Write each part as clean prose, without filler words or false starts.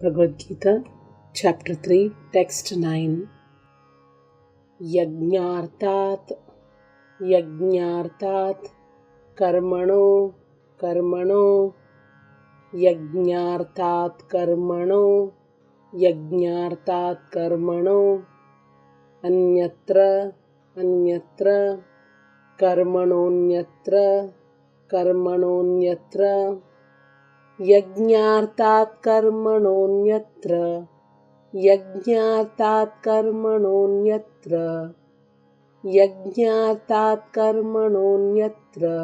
Bhagavad Gita, Chapter 3, Text 9. Yajñārtat karmano Yajñārtat karmano Anyatra karmanonyatra Yajñārtat karmanonyatra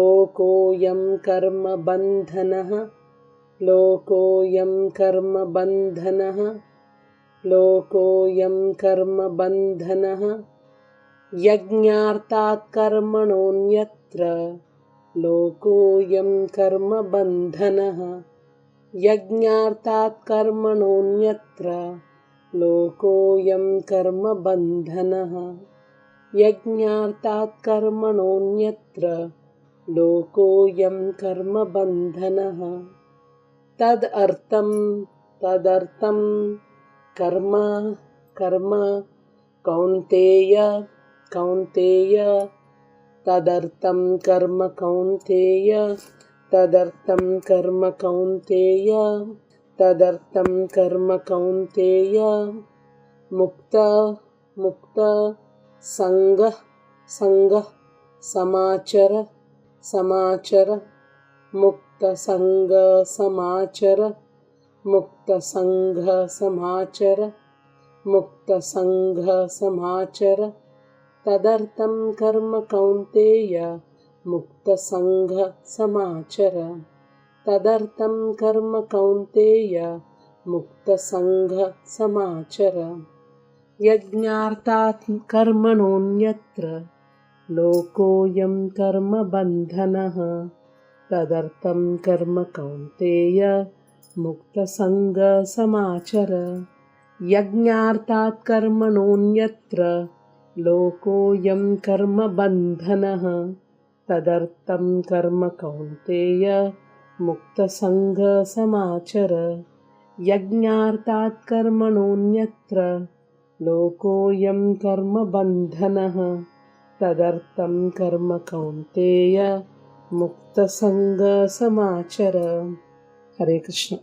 Lokoyam karma bandhanah karma bandhanah Lokoyam karma bandhanah Yajñārtat karmanonyatra Lokoyam karma bandhanah Yajñārtat karmanonyatra Lokoyam karma bandhanah Yajñārtat karmanonyatra Lokoyam karma bandhanah Tadartam karma Kaunteya Tadartam karma Kaunteya Mukta Sangha Samachara Mukta Sangha Samachara Tadartam karma Kaunteya Mukta Sangha Samachara Tadartam karma Kaunteya Mukta Sangha Samachara Yajñārtat karmanonyatra Lokoyam karma bandhanah Tadartam karma Kaunteya Mukta Sangha Samachara Yajñārtat karmanonyatra Lokoyam karma bandhanah Tadartam karma Kaunteya Mukta Sangha Samachara Yajñārtat karmanonyatra Lokoyam karma bandhanah Tadartam karma Kaunteya Mukta Sangha Samachara. Hare Krishna.